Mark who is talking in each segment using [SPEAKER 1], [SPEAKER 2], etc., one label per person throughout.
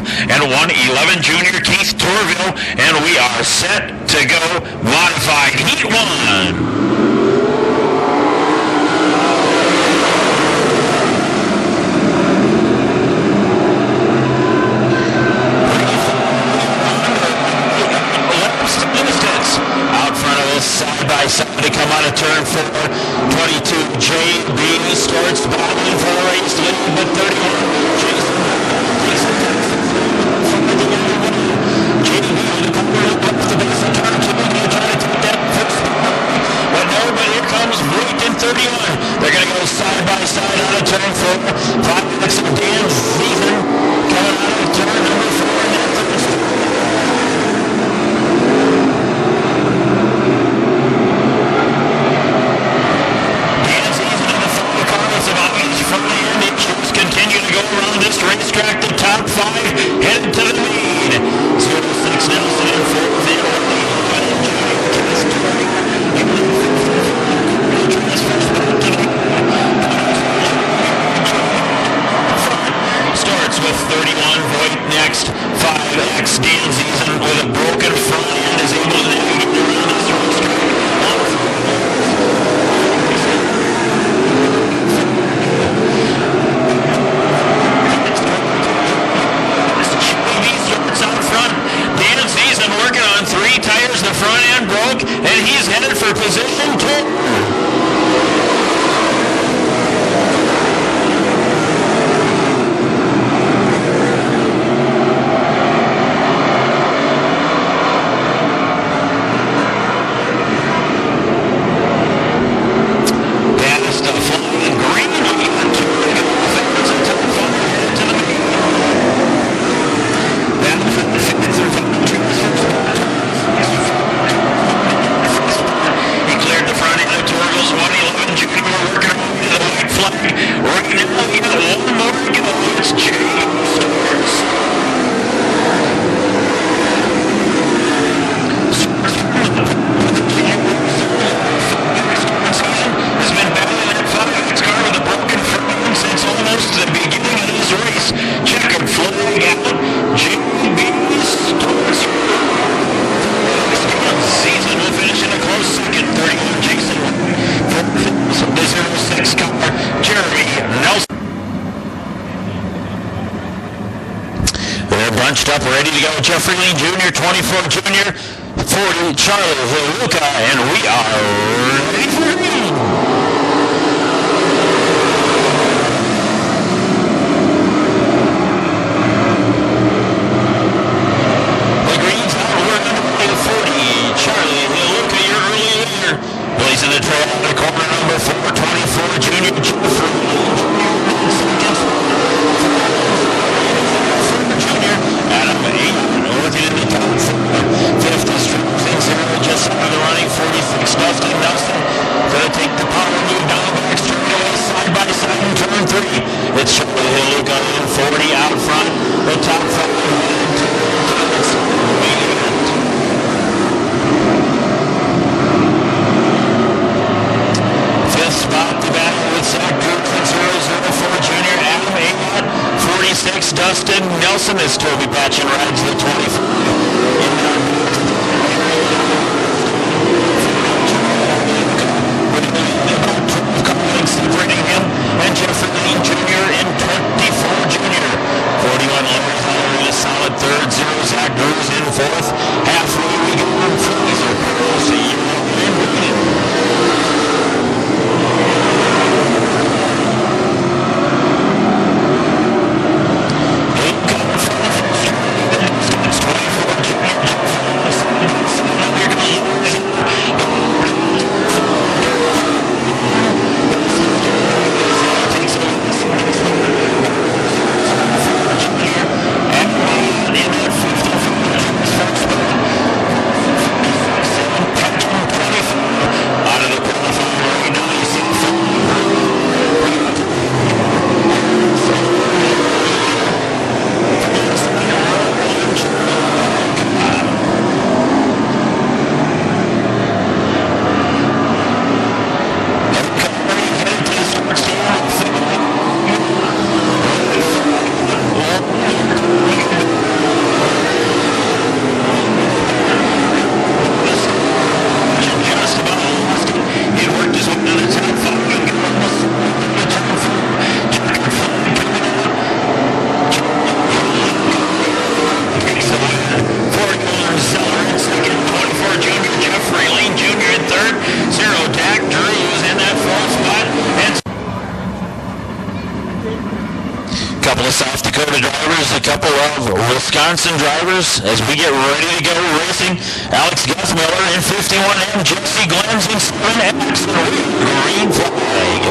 [SPEAKER 1] and 111 junior Keith Torville, and we are set to go modified heat 1. Side by side to come out of turn 4. 22 JB starts battling for the race, leading but 31. JB on the corner up the base of turn 2. Going to try to take that first spot. But no, but here comes Brute in 31. They're going to go side by side out of turn 4. 5 minutes of Dan Season coming out of turn number 4 in that third spot. Continue to go around this racetrack. The top 5 headed to the lead. 06 Nelson in 4th. Starts with 31 Voigt next. 5X Dan Season with a broken front end is able to navigate around this racetrack. The front end broke, and he's headed for position 2. Up, ready to go. Jeffrey Lee Jr., 24 Junior, 40 Charlie Hiluka, and we are ready for green. The green's out. We're underway to 40 Charlie Hiluka, your early leader. Blazing the trail on the corner, number 4, 24 Junior Jeffrey looking in the top 4. 5th is Strong 0, just out of the running. 46 Dustin Nelson gonna take the power move down the back straightaway, side by side in turn 3. It's Charlie Hiluka in 40 out front. The top 5. Fifth spot to battle with Zach Drew's and 004 Junior Adam Agat. 46 Dustin Nelson as Toby Patchen rides the 24. Separating him and Jeffrey Lee Jr. in 24 Junior. 41 Larry Tyler in a solid 3rd. 0 Zach Drews in 4th. Halfway we go on Fraser. See you and Wigan. of Wisconsin drivers as we get ready to go racing. Alex Guthmiller in 51M, Jesse Glenn's in 7X, green flag.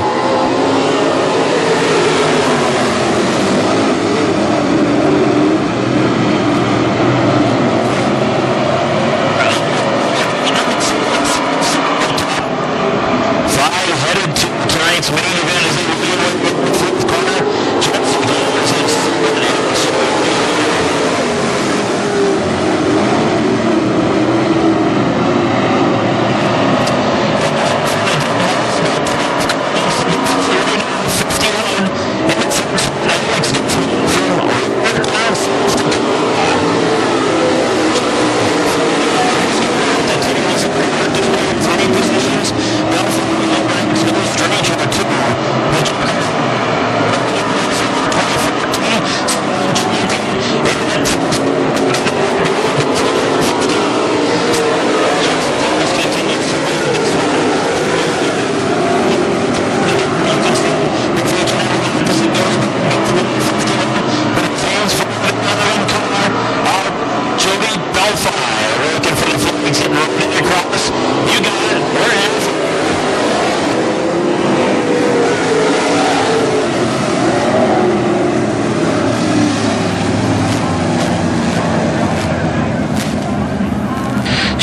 [SPEAKER 1] Headed to tonight's main event as they lead in the fourth corner. Jesse Glenn's in 7X.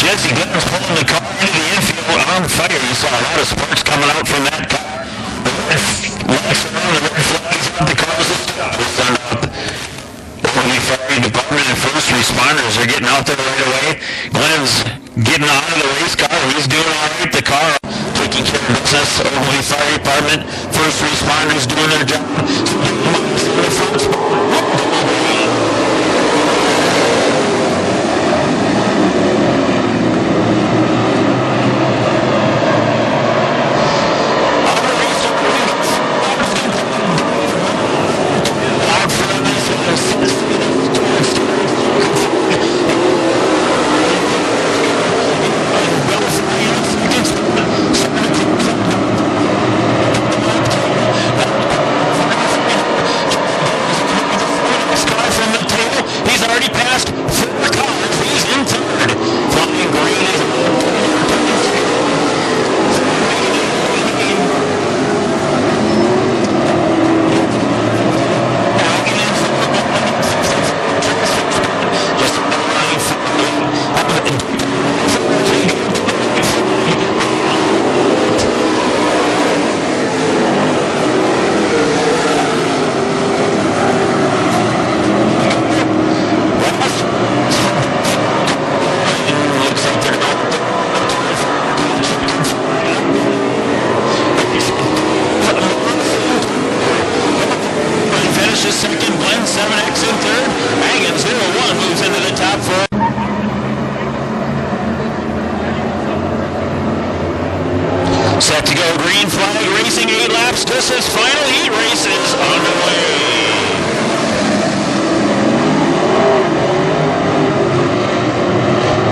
[SPEAKER 1] Jesse Glenn's pulling the car into the infield on fire. You saw a lot of sparks coming out from that car. The red lights are on, the red flags up, the cars are sun up. The fire department and first responders are getting out there right away. Glenn's getting out of the race car. He's doing all right. The car taking care of business. Ogilvie Fire Department, first responders doing their job. Set to go, green flag racing, 8 laps. This is final heat races underway.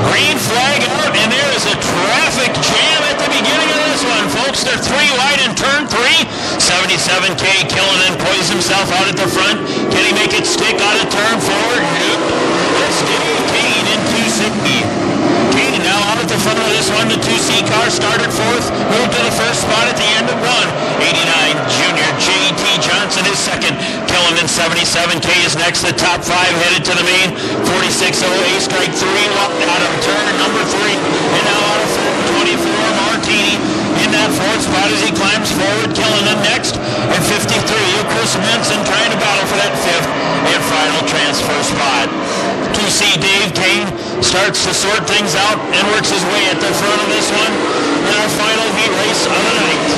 [SPEAKER 1] Green flag out, and there is a traffic jam at the beginning of this one, folks. They're 3 wide in turn 3. 77K Killinan poised himself out at the front. Can he make it stick out of turn 4? Nope. Let's do Kane in 2C. Kane now out at the front of this one. The 2C car started 4th, moved to the first spot at the end of 1. 89 Junior J.T. Johnson is 2nd. Killinan 77K is next. The top 5 headed to the main. 46 A strike 3 out of turn number 3. And now out of 24 Martini in that 4th spot as he climbs forward. Killinan next. And 53 Chris Benson trying to battle for that 5th and final transfer spot. 2C Dave Kane starts to sort things out and works his way at the front of this one in our final heat race of the night.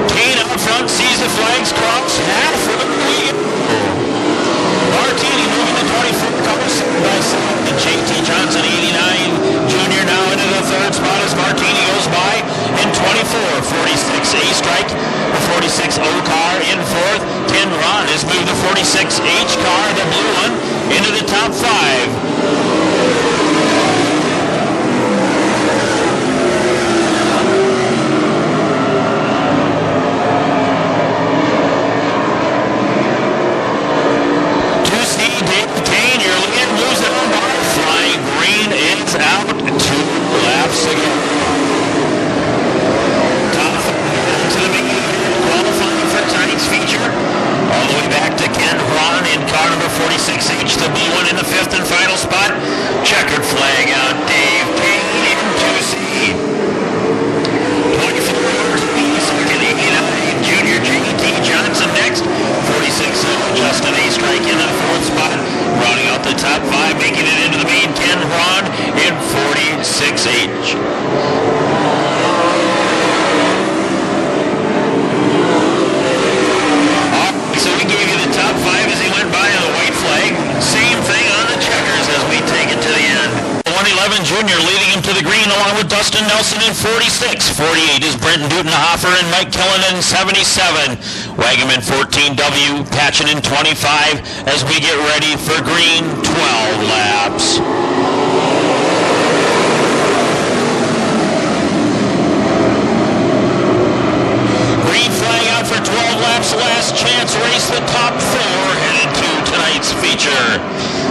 [SPEAKER 1] Kane out front sees the flags cross half of the lead. Martini moving to 24 cars by side to JT Johnson 89 Junior now into the 3rd spot as Martini goes by in 24. 46 A strike, the 46 O car in 4th. Ken Ron has moved the 46 H car, the blue one, into the top 5. Dustin Nelson in 46. 48 is Brenton Dutenhofer and Mike Killen in 77. Wagaman 14W, Patchen in 25 as we get ready for green 12 laps. Green flag out for 12 laps, last chance race, the top four headed to tonight's feature.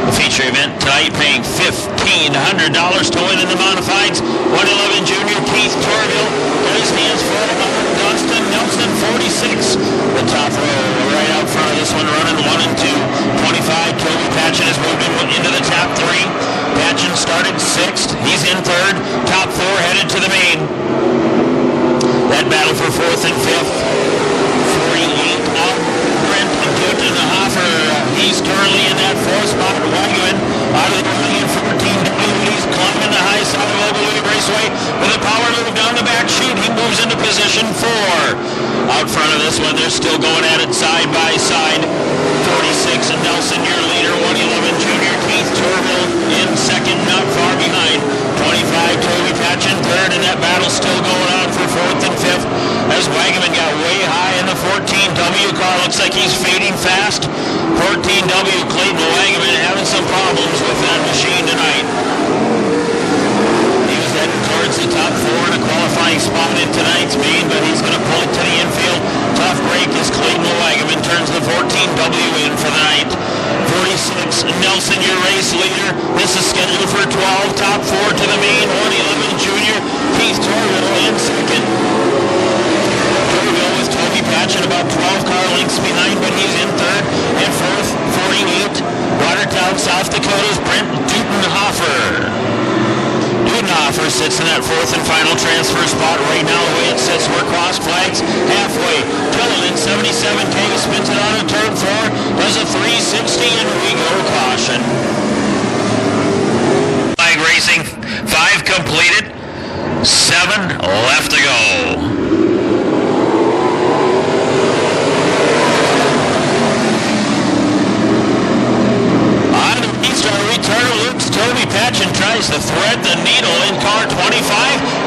[SPEAKER 1] The feature event tonight paying $1,500 to win in the modifieds. 111 junior Keith Torville got his hands full of Dustin Nelson 46. The top row right out front of this one running 1 and 2. 25, Toby Patchen has moved into the top 3. Patchen started 6th. He's in 3rd. Top 4 headed to the main. That battle for 4th and 5th. 48 out. Brent Dutenhofer. He's currently in that 4th spot. Wagaman out of the running in 14. He's climbing the high side of Ogilvie Raceway with a power move down the back chute. He moves into position 4. Out front of this one, they're still going at it side by side. 46 and Nelson, your leader. 111 junior Keith Torville in 2nd, not far behind. 25 Toby Patchen 3rd, and that battle's still going on for 4th and 5th as Wagaman got way high in the 14W car. Looks like he's fading fast. 14W, Clayton Wagaman having some problems with that machine tonight. He was heading towards the top 4 in a qualifying spot in tonight's main, but he's going to pull it to the infield. Tough break as Clayton Wagaman turns the 14W in for the night. 46, Nelson, your race leader. This is scheduled for 12. Top 4 to the main. 111 junior Keith Torville in 2nd. Torville with Toby Patchen about 12 car lengths behind, but he's in 3rd. And 4th, 48, Watertown, South Dakota's Brent Dutenhofer. Dutenhofer sits in that 4th and final transfer spot right now. The way it sits, we're cross flags halfway. Killen in 77K spins it out of turn 4, does a 360, and we go caution. Flag racing, 5 completed, 7 left to go. Return loops. Toby Patchen tries to thread the needle in car 25.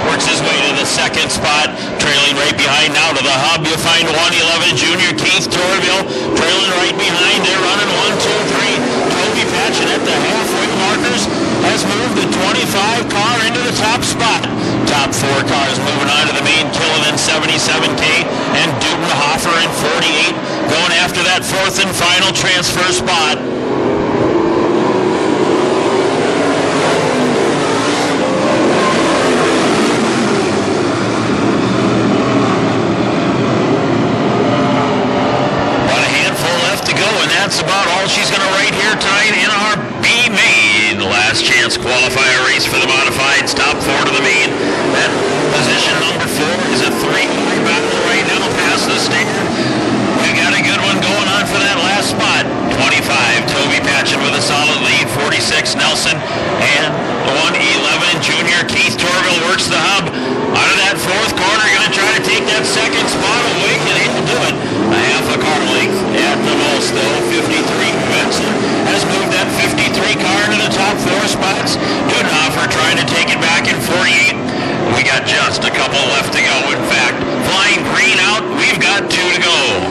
[SPEAKER 1] Works his way to the 2nd spot. Trailing right behind now to the hub. You'll find 111 junior Keith Torville. Trailing right behind. They're running 1, 2, 3. Toby Patchen at the halfway markers has moved the 25 car into the top spot. Top 4 cars moving on to the main. Killen in 77K and Dutenhofer in 48. Going after that 4th and final transfer spot. That's about all she's going to write here tonight in our B main. Last chance qualifier race for the modifieds. Top 4 to the main. That position number 4 is a 3-car battle right now past the stand. We got a good one going on for that last spot. 25, Toby Patchen with a solid lead. 46, Nelson. And 111, junior Keith Torville works the hub. Out of that 4th corner, going to try to take that 2nd spot away. Can he do it? A half a car length at the most, though. 53, Benson has moved that 53 car into the top 4 spots. Dutenhofer trying to take it back in 48. We got just a couple left to go. In fact, flying green out, we've got 2 to go.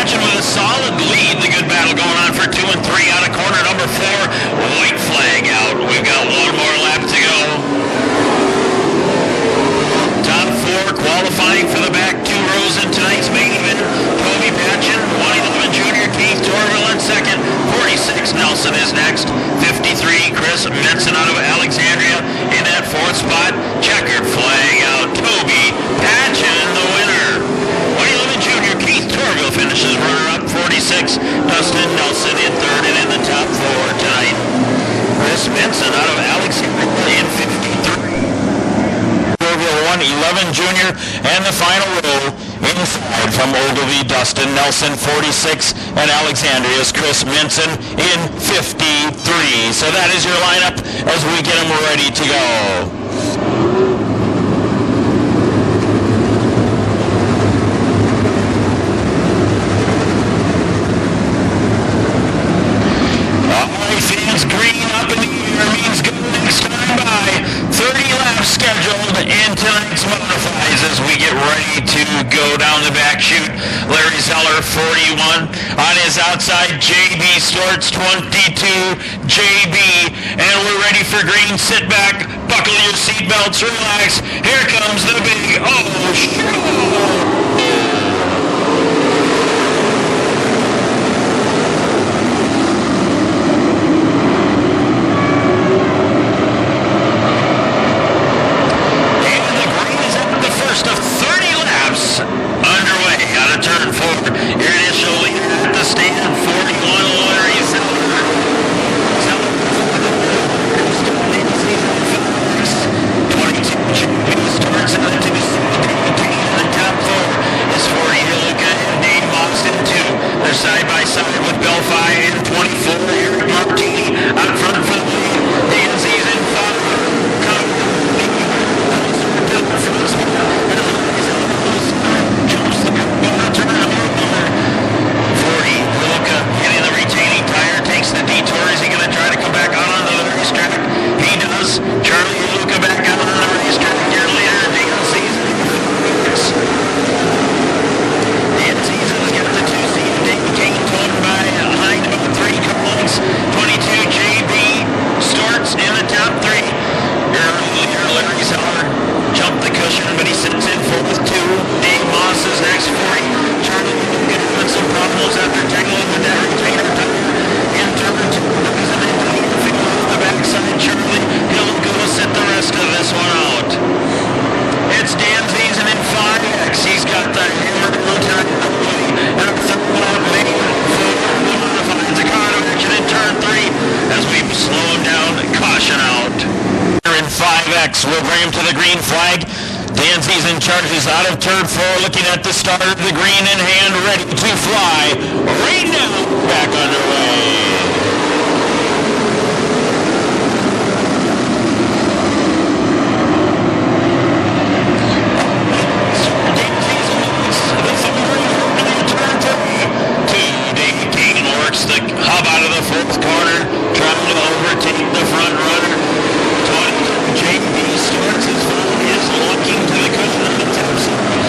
[SPEAKER 1] With a solid lead, the good battle going on for 2 and 3 out of corner number 4. White flag out. We've got 1 more lap to go. Top 4 qualifying for the back 2 rows in tonight's main event. Toby Patchen, 111 junior Keith Torville in 2nd. 46 Nelson is next. 53 Chris Menson out of Alexandria in that 4th spot. Checkered flag out. Toby Patchen, the winner. 111 junior Keith Torville finishes runner-up. 46 Dustin Nelson in 3rd and in the top 4 tonight. Chris Menson out of Alexandria in 53. Torville 111 junior and the final row inside from Ogilvie, Dustin Nelson 46 and Alexandria's Chris Menson in 53. So that is your lineup as we get them ready to go. 41. On his outside, JB starts 22, JB. And we're ready for green. Sit back, buckle your seatbelts, relax. Here comes the big show. Underway out of turn 4. Your initial leader at the stand, 41, Larry Zeller. 22, starts in the 2 the top 4 is 40, Luca and Dane Moss in 2. They're side by side with Belfi in 24. Eric Martini out front for the lead. Danzy's in 40, Luca getting the retaining tire, takes the detour. Is he going to try to come back out onto the racetrack? He does. Charlie Luca back out on the racetrack. Your leader, Dan Seasons. Dan Seasons got the 2 seat. Dave Kane told by behind about 3 Collins. 22, JB starts in the top 3. Your leader, Larry Zeller, jumped the cushion, but he sits in 4th, 2. Dave Moss is next, 40. Charlie Luca having some problems after tangling with that retainer tire. In turn 2, representing the backside, Charlie. He'll go sit the rest of this one out. It's Dan Ziesen in 5X. He's got the hammer on time. And a third lap lead for the modifieds. A car to action in turn 3 as we slow him down and caution out. In 5X, we'll bring him to the green flag. Dan Ziesen charges out of turn 4, looking at the start, the green in hand, ready to fly. Right now, back underway. The hub out of the 4th corner, trying to overtake the front runner. JB starts his phone, is looking to the cushion on the top side.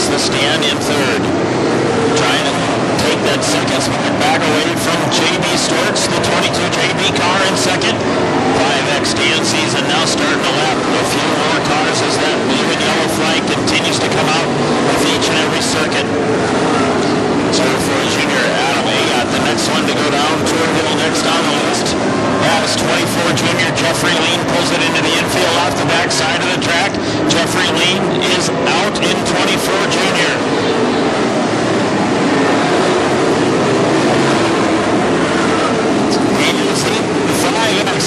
[SPEAKER 1] will stand in third. Trying to take that second spot back away from JB Storts, the 22 JB car in second. 5X Dan Season now starting to lap a few more cars as that blue and yellow flag continues to come out with each and every circuit. So for junior Adam got the next one to go down. Tour Hill next on the list. As 24 junior Jeffrey Lean pulls it into the infield off the back side of the track. Jeffrey Lean is out in 24 junior.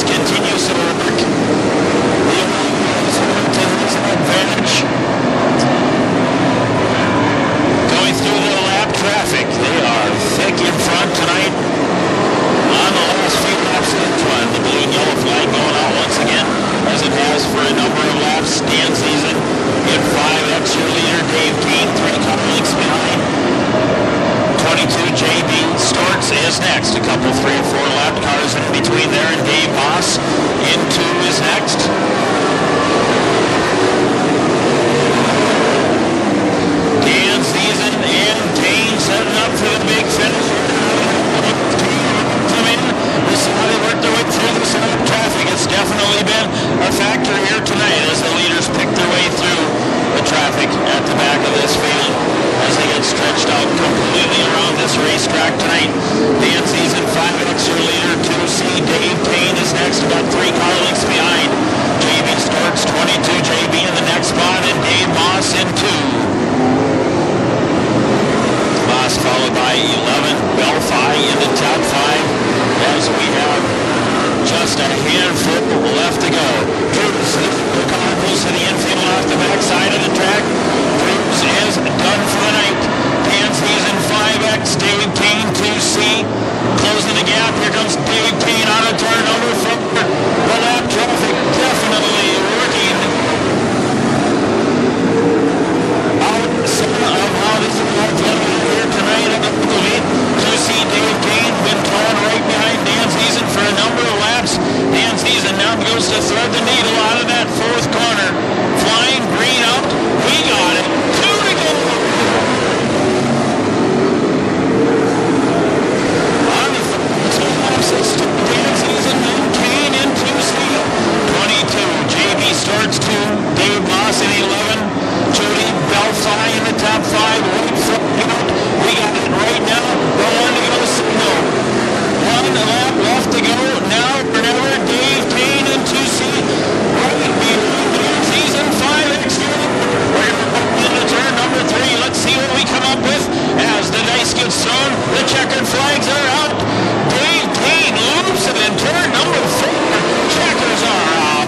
[SPEAKER 1] Continues to work. The his advantage. Going through the lap traffic. They are thick in front tonight. On the last few laps of the run, the blue and yellow flag going out once again, as it has for a number of laps. Dan Season in 5X, your leader Dave Kane, 3 car lengths behind. 22 JB Storts is next. A couple 3 or 4 lap cars in between there, and Dave Moss in 2 is next. Dan Season and Kane setting up for the big finish. Come in. This is how they work their way through this traffic. It's definitely been a factor here tonight as the leaders pick their way through the traffic at the back of this field as they get stretched out completely around this racetrack tonight. Dan Season 5X, your leader. 2C Dave Kane is next, about 3 car lengths behind. JB Storts, 22 JB in the next spot, and Dave Moss in 2. Moss followed by 11 Belfi in the top 5 as we have just a handful left to go. Cruz, the car goes to the infield off the back side of the track. Cruz is done for the night. Dan Season 5X, Dave Kane 2C. Closing the gap. Here comes Dave Kane out of turn number 4. The lap traffic definitely working out some of how this is going to here tonight at Ogilvie. 2C Dave Kane been torn right behind Dan Season for a number of laps. Dan Season now goes to thread the needle out of that 4th corner. Flying green out. We got it. 2 to go. On the 2 laps, it's Dan Season and Kane in 2C. 22 JB Storts 2. Dave Moss in 11. Jody Belfi in the top 5. Wait for out. We got it right now. The 1 to go signal. 1 lap left to go. Now or never. Dave Kane in 2C. Right behind Dan Season 5X. We're going to put into turn number 3. Let's see what we come up with as the dice gets thrown. The checkered flags are out. Dave Kane loops it in turn number 4. Checkers are out.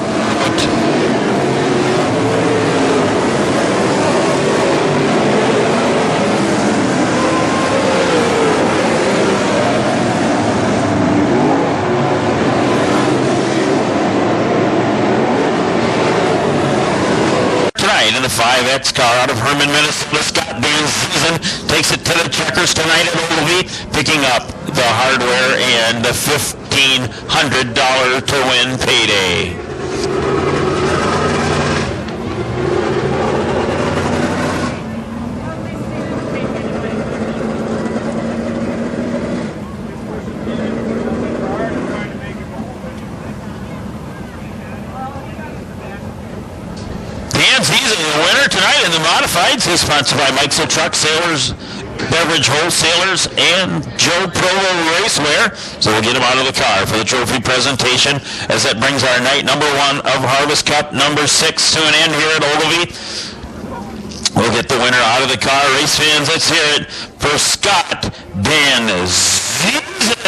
[SPEAKER 1] In the 5X car out of Herman, Minnesota, Scott Dan Season takes it to the checkers tonight at Ogilvie, picking up the hardware and the $1,500 to win payday. Season, the winner tonight in the modifieds is sponsored by Mike's Truck Sailors, Beverage Wholesalers, and Joe Provo Raceway. So we'll get him out of the car for the trophy presentation as that brings our night number 1 of Harvest Cup number 6 to an end here at Ogilvie. We'll get the winner out of the car. Race fans, let's hear it for Scott Dan Season.